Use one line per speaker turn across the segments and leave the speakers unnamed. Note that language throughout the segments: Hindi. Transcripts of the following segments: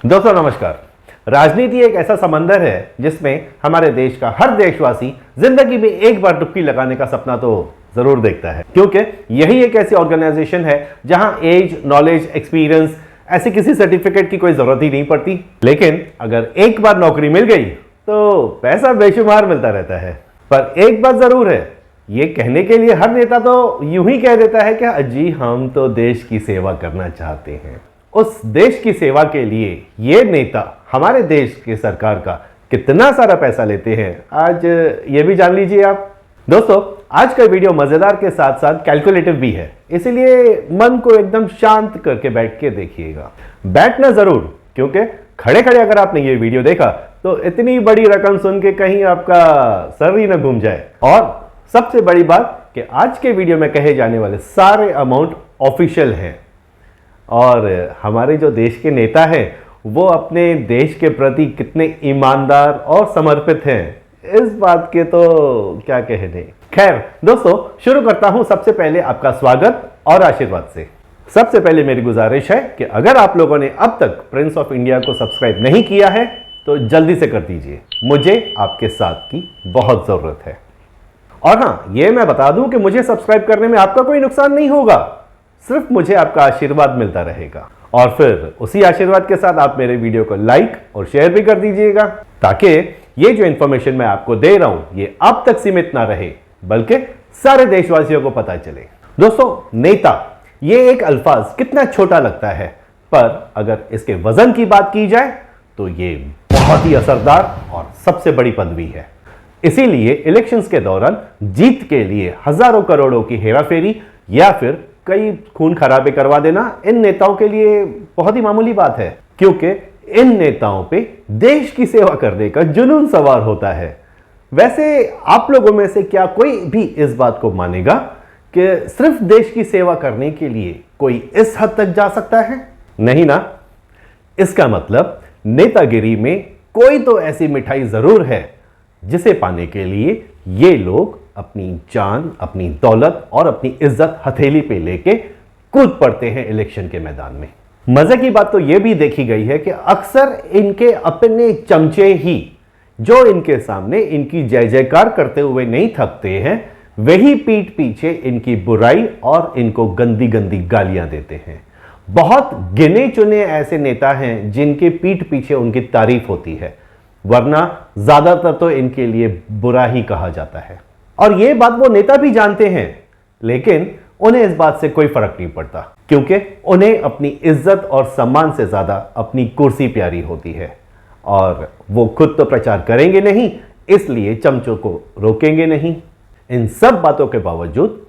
दोस्तों नमस्कार। राजनीति एक ऐसा समंदर है जिसमें हमारे देश का हर देशवासी जिंदगी में एक बार डुबकी लगाने का सपना तो जरूर देखता है, क्योंकि यही एक ऐसी ऑर्गेनाइजेशन है जहां एज, नॉलेज, एक्सपीरियंस ऐसी किसी सर्टिफिकेट की कोई जरूरत ही नहीं पड़ती। लेकिन अगर एक बार नौकरी मिल गई तो पैसा बेशुमार मिलता रहता है। पर एक बात जरूर है, ये कहने के लिए हर नेता तो यूं ही कह देता है कि अजी हम तो देश की सेवा करना चाहते हैं। उस देश की सेवा के लिए ये नेता हमारे देश के सरकार का कितना सारा पैसा लेते हैं, आज ये भी जान लीजिए आप। दोस्तों आज का वीडियो मजेदार के साथ साथ कैलकुलेटिव भी है, इसीलिए मन को एकदम शांत करके बैठ के देखिएगा। बैठना जरूर, क्योंकि खड़े खड़े अगर आपने ये वीडियो देखा तो इतनी बड़ी रकम सुन के कहीं आपका सर ही ना घूम जाए। और सबसे बड़ी बात कि आज के वीडियो में कहे जाने वाले सारे अमाउंट ऑफिशियल हैं और हमारे जो देश के नेता हैं वो अपने देश के प्रति कितने ईमानदार और समर्पित हैं, इस बात के तो क्या कहने। खैर दोस्तों, शुरू करता हूं सबसे पहले आपका स्वागत और आशीर्वाद से। सबसे पहले मेरी गुजारिश है कि अगर आप लोगों ने अब तक प्रिंस ऑफ इंडिया को सब्सक्राइब नहीं किया है तो जल्दी से कर दीजिए, मुझे आपके साथ की बहुत जरूरत है। और हाँ, ये मैं बता दूं कि मुझे सब्सक्राइब करने में आपका कोई नुकसान नहीं होगा, सिर्फ मुझे आपका आशीर्वाद मिलता रहेगा। और फिर उसी आशीर्वाद के साथ आप मेरे वीडियो को लाइक और शेयर भी कर दीजिएगा, ताकि ये जो इंफॉर्मेशन मैं आपको दे रहा हूं ये आप तक सीमित ना रहे बल्कि सारे देशवासियों को पता चले। दोस्तों नेता, ये एक अल्फाज कितना छोटा लगता है, पर अगर इसके वजन की बात की जाए तो ये बहुत ही असरदार और सबसे बड़ी पदवी है। इसीलिए इलेक्शंस के दौरान जीत के लिए हजारों करोड़ों की हेराफेरी या फिर कई खून खराबे करवा देना इन नेताओं के लिए बहुत ही मामूली बात है, क्योंकि इन नेताओं पे देश की सेवा करने का जुनून सवार होता है। वैसे आप लोगों में से क्या कोई भी इस बात को मानेगा कि सिर्फ देश की सेवा करने के लिए कोई इस हद तक जा सकता है? नहीं ना। इसका मतलब नेतागिरी में कोई तो ऐसी मिठाई जरूर है जिसे पाने के लिए ये लोग अपनी जान, अपनी दौलत और अपनी इज्जत हथेली पे लेके कूद पड़ते हैं इलेक्शन के मैदान में। मजे की बात तो यह भी देखी गई है कि अक्सर इनके अपने चमचे ही जो इनके सामने इनकी जय जयकार करते हुए नहीं थकते हैं, वही पीठ पीछे इनकी बुराई और इनको गंदी गंदी गालियां देते हैं। बहुत गिने चुने ऐसे नेता हैं जिनके पीठ पीछे उनकी तारीफ होती है, वरना ज्यादातर तो इनके लिए बुरा ही कहा जाता है। और यह बात वो नेता भी जानते हैं, लेकिन उन्हें इस बात से कोई फर्क नहीं पड़ता, क्योंकि उन्हें अपनी इज्जत और सम्मान से ज्यादा अपनी कुर्सी प्यारी होती है। और वो खुद तो प्रचार करेंगे नहीं, इसलिए चमचों को रोकेंगे नहीं। इन सब बातों के बावजूद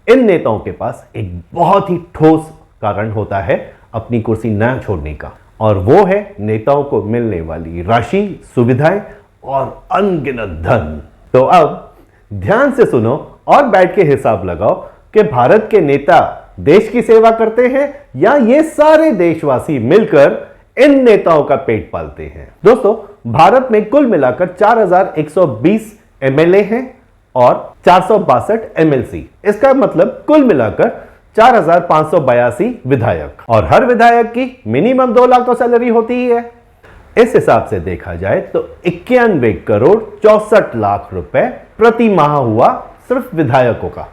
इन नेताओं के पास एक बहुत ही ठोस कारण होता है अपनी कुर्सी न छोड़ने का, और वो है नेताओं को मिलने वाली राशि, सुविधाएं और अनगिनत धन। तो अब ध्यान से सुनो और बैठ के हिसाब लगाओ कि भारत के नेता देश की सेवा करते हैं या ये सारे देशवासी मिलकर इन नेताओं का पेट पालते हैं। दोस्तों भारत में कुल मिलाकर 4120 एमएलए हैं और 462 एमएलसी। इसका मतलब कुल मिलाकर 4582 विधायक, और हर विधायक की मिनिमम 2 लाख तो सैलरी होती ही है। इस हिसाब से देखा जाए तो 91 करोड़ 64 लाख रुपए प्रति माह हुआ सिर्फ विधायकों का।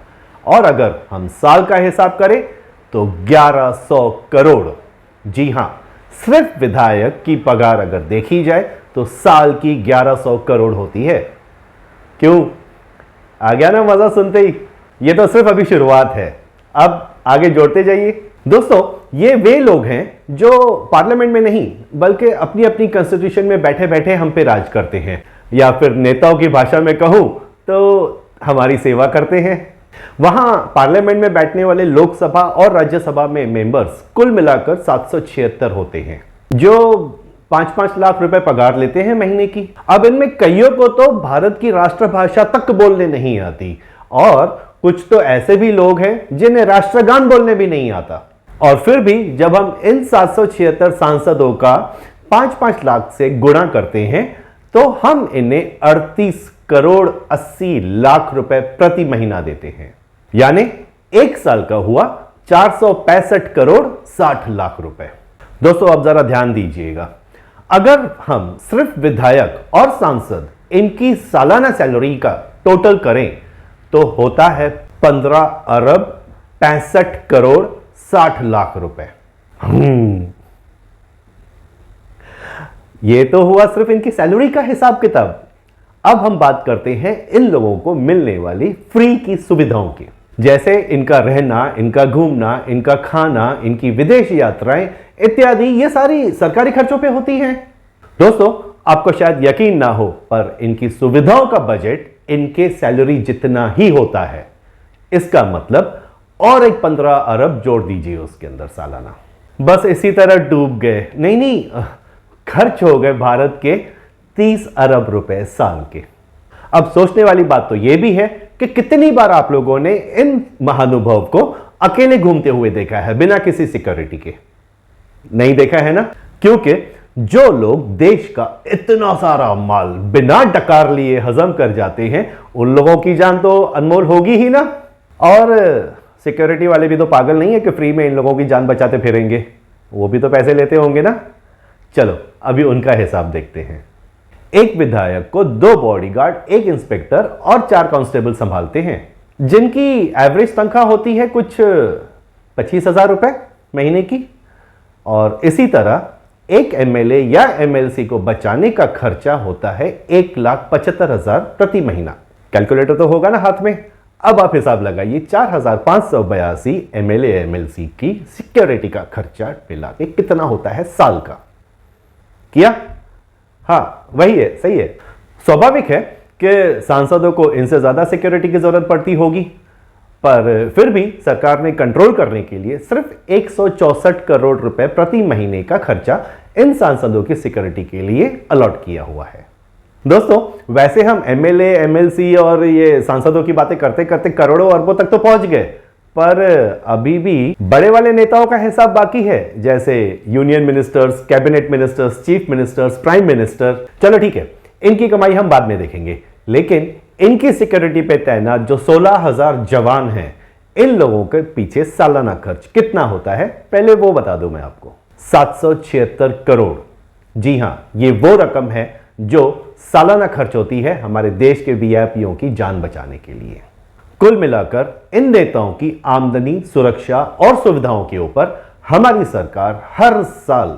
और अगर हम साल का हिसाब करें तो 1100 करोड़। जी हां, सिर्फ विधायक की पगार अगर देखी जाए तो साल की 1100 करोड़ होती है। क्यों आ गया ना मजा सुनते ही? ये तो सिर्फ अभी शुरुआत है, अब आगे जोड़ते जाइए। दोस्तों ये वे लोग हैं जो पार्लियामेंट में नहीं बल्कि अपनी अपनी कॉन्स्टिट्यूशन में बैठे बैठे हम पे राज करते हैं, या फिर नेताओं की भाषा में कहूं तो हमारी सेवा करते हैं। वहां पार्लियामेंट में बैठने वाले लोकसभा और राज्यसभा में मेंबर्स कुल मिलाकर 776 होते हैं, जो 5-5 लाख रुपए पगार लेते हैं महीने की। अब इनमें कईयों को तो भारत की राष्ट्रभाषा तक बोलने नहीं आती, और कुछ तो ऐसे भी लोग हैं जिन्हें राष्ट्रगान बोलने भी नहीं आता। और फिर भी जब हम इन 776 सांसदों का 5-5 लाख से गुणा करते हैं तो हम इन्हें 38 करोड़ 80 लाख रुपए प्रति महीना देते हैं, यानी एक साल का हुआ 465 करोड़ 60 लाख रुपए। दोस्तों अब जरा ध्यान दीजिएगा, अगर हम सिर्फ विधायक और सांसद इनकी सालाना सैलरी का टोटल करें तो होता है 15 अरब 65 करोड़ 60 लाख रुपए। ये तो हुआ सिर्फ इनकी सैलरी का हिसाब किताब। अब हम बात करते हैं इन लोगों को मिलने वाली फ्री की सुविधाओं की, जैसे इनका रहना, इनका घूमना, इनका खाना, इनकी विदेश यात्राएं इत्यादि। ये सारी सरकारी खर्चों पे होती हैं। दोस्तों, आपको शायद यकीन ना हो, पर इनकी सुविधाओं का बजट इनके सैलरी जितना ही होता है। इसका मतलब और एक 15 अरब जोड़ दीजिए उसके अंदर सालाना। बस इसी तरह डूब गए, नहीं, खर्च हो गए भारत के 30 अरब रुपए साल के। अब सोचने वाली बात तो यह भी है कि कितनी बार आप लोगों ने इन महानुभव को अकेले घूमते हुए देखा है बिना किसी सिक्योरिटी के? नहीं देखा है ना, क्योंकि जो लोग देश का इतना सारा माल बिना डकार लिए हजम कर जाते हैं, उन लोगों की जान तो अनमोल होगी ही ना। और सिक्योरिटी वाले भी तो पागल नहीं है कि फ्री में इन लोगों की जान बचाते फिरेंगे, वो भी तो पैसे लेते होंगे ना। चलो अभी उनका हिसाब देखते हैं। एक विधायक को 2 बॉडीगार्ड, 1 इंस्पेक्टर और 4 कांस्टेबल संभालते हैं, जिनकी एवरेज तनख्वाह होती है कुछ 25,000 रुपए महीने की। और इसी तरह एक एमएलए या एमएलसी को बचाने का खर्चा होता है 1,75,000 प्रति महीना। कैलकुलेटर तो होगा ना हाथ में। अब आप हिसाब लगाइए, 4,582 एमएलए एमएलसी की सिक्योरिटी का खर्चा मिला के कितना होता है साल का। किया? हाँ, वही है, सही है। स्वाभाविक है कि सांसदों को इनसे ज्यादा सिक्योरिटी की जरूरत पड़ती होगी, पर फिर भी सरकार ने कंट्रोल करने के लिए सिर्फ 164 करोड़ रुपए प्रति महीने का खर्चा इन सांसदों की सिक्योरिटी के लिए अलॉट किया हुआ है। दोस्तों, वैसे हम एमएलए, एमएलसी और ये सांसदों की बातें करते करते करोड़ों अरबों तक तो पहुंच गए, पर अभी भी बड़े वाले नेताओं का हिसाब बाकी है, जैसे union ministers, cabinet ministers, chief ministers, prime minister. चलो ठीक है, इनकी कमाई हम बाद में देखेंगे, लेकिन इनकी सिक्योरिटी पे तैनात जो 16,000 जवान हैं, इन लोगों के पीछे सालाना खर्च कितना होता है पहले वो बता दूं मैं आपको। 776 करोड़। जी हां, ये वो रकम है जो सालाना खर्च होती है हमारे देश के वीआईपीओं की जान बचाने के लिए। कुल मिलाकर इन नेताओं की आमदनी, सुरक्षा और सुविधाओं के ऊपर हमारी सरकार हर साल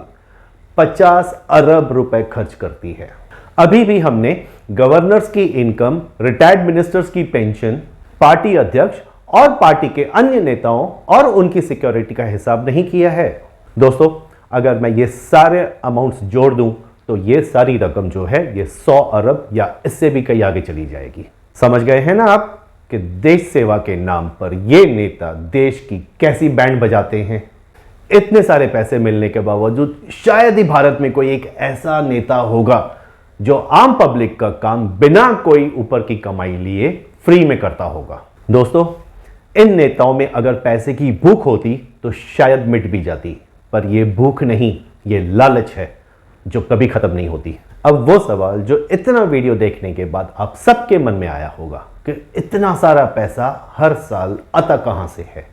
50 अरब रुपए खर्च करती है। अभी भी हमने गवर्नर्स की इनकम, रिटायर्ड मिनिस्टर्स की पेंशन, पार्टी अध्यक्ष और पार्टी के अन्य नेताओं और उनकी सिक्योरिटी का हिसाब नहीं किया है। दोस्तों, अगर मैं ये सारे अमाउंट्स जोड़ दूं तो ये सारी रकम जो है ये 100 अरब या इससे भी कहीं आगे चली जाएगी। समझ गए हैं ना आप कि देश सेवा के नाम पर ये नेता देश की कैसी बैंड बजाते हैं। इतने सारे पैसे मिलने के बावजूद शायद ही भारत में कोई एक ऐसा नेता होगा जो आम पब्लिक का काम बिना कोई ऊपर की कमाई लिए फ्री में करता होगा। दोस्तों, इन नेताओं में अगर पैसे की भूख होती तो शायद मिट भी जाती, पर यह भूख नहीं, यह लालच है जो कभी खत्म नहीं होती। अब वो सवाल जो इतना वीडियो देखने के बाद आप सबके मन में आया होगा कि इतना सारा पैसा हर साल आता कहां से है,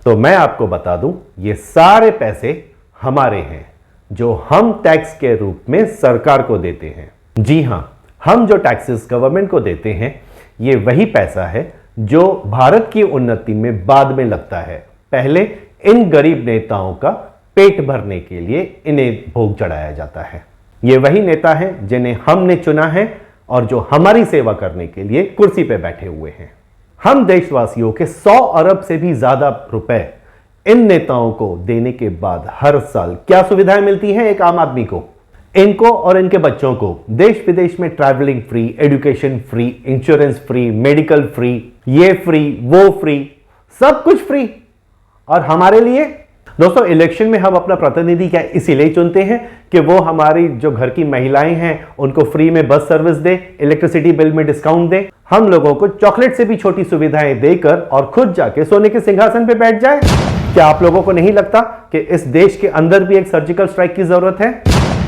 तो मैं आपको बता दूं, ये सारे पैसे हमारे हैं जो हम टैक्स के रूप में सरकार को देते हैं। जी हां, हम जो टैक्सेस गवर्नमेंट को देते हैं ये वही पैसा है जो भारत की उन्नति में बाद में लगता है। पहले इन गरीब नेताओं का पेट भरने के लिए इन्हें भोग चढ़ाया जाता है। ये वही नेता हैं जिन्हें हमने चुना है और जो हमारी सेवा करने के लिए कुर्सी पे बैठे हुए हैं। हम देशवासियों के 100 अरब से भी ज्यादा रुपए इन नेताओं को देने के बाद हर साल क्या सुविधाएं मिलती हैं एक आम आदमी को? इनको और इनके बच्चों को देश विदेश में travelling free, education free, insurance free, medical free, ये फ्री, वो फ्री, सब कुछ फ्री। और हमारे लिए दोस्तों, इलेक्शन में हम अपना प्रतिनिधि क्या इसीलिए चुनते हैं कि वो हमारी जो घर की महिलाएं हैं उनको फ्री में बस सर्विस दे, इलेक्ट्रिसिटी बिल में डिस्काउंट दे, हम लोगों को चॉकलेट से भी छोटी सुविधाएं देकर और खुद जाके सोने के सिंहासन पे बैठ जाए। क्या आप लोगों को नहीं लगता कि इस देश के अंदर भी एक सर्जिकल स्ट्राइक की जरूरत है?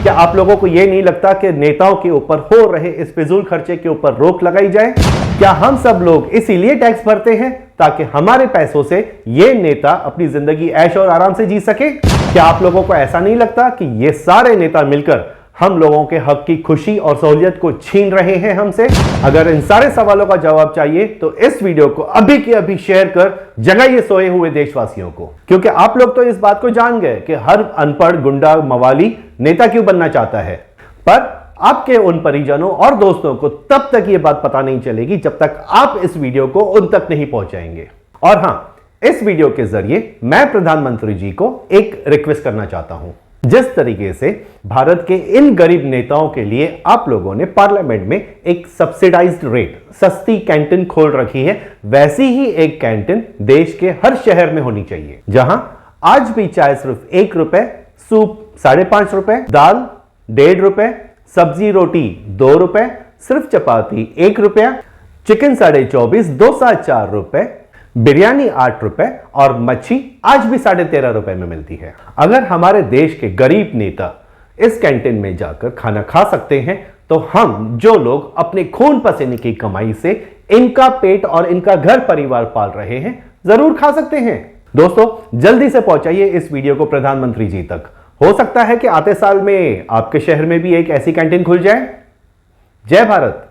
क्या आप लोगों को यह नहीं लगता कि नेताओं के ऊपर हो रहे इस फिजूल खर्चे के ऊपर रोक लगाई जाए? क्या हम सब लोग इसीलिए टैक्स भरते हैं ताकि हमारे पैसों से ये नेता अपनी जिंदगी ऐश और आराम से जी सके? क्या आप लोगों को ऐसा नहीं लगता कि ये सारे नेता मिलकर हम लोगों के हक की खुशी और सहूलियत को छीन रहे हैं हमसे? अगर इन सारे सवालों का जवाब चाहिए तो इस वीडियो को अभी के अभी शेयर कर जगाइए सोए हुए देशवासियों को, क्योंकि आप लोग तो इस बात को जान गए कि हर अनपढ़ गुंडा मवाली नेता क्यों बनना चाहता है, पर आपके उन परिजनों और दोस्तों को तब तक यह बात पता नहीं चलेगी जब तक आप इस वीडियो को उन तक नहीं पहुंचाएंगे। और हां, इस वीडियो के जरिए मैं प्रधानमंत्री जी को एक रिक्वेस्ट करना चाहता हूं। जिस तरीके से भारत के इन गरीब नेताओं के लिए आप लोगों ने पार्लियामेंट में एक सब्सिडाइज्ड रेट, सस्ती कैंटीन खोल रखी है, वैसी ही एक कैंटीन देश के हर शहर में होनी चाहिए, जहां आज भी चाय सिर्फ 1 रुपए, सूप 5.5 रुपए, दाल 1.5 रुपए, सब्जी रोटी 2 रुपए, सिर्फ चपाती 1 रुपया, चिकन 24.5, डोसा 4 रुपए, बिरयानी 8 रुपए और मच्छी आज भी 13.5 रुपए में मिलती है। अगर हमारे देश के गरीब नेता इस कैंटीन में जाकर खाना खा सकते हैं तो हम जो लोग अपने खून पसीने की कमाई से इनका पेट और इनका घर परिवार पाल रहे हैं जरूर खा सकते हैं। दोस्तों, जल्दी से पहुंचाइए इस वीडियो को प्रधानमंत्री जी तक। हो सकता है कि आते साल में आपके शहर में भी एक ऐसी कैंटीन खुल जाए। जय भारत।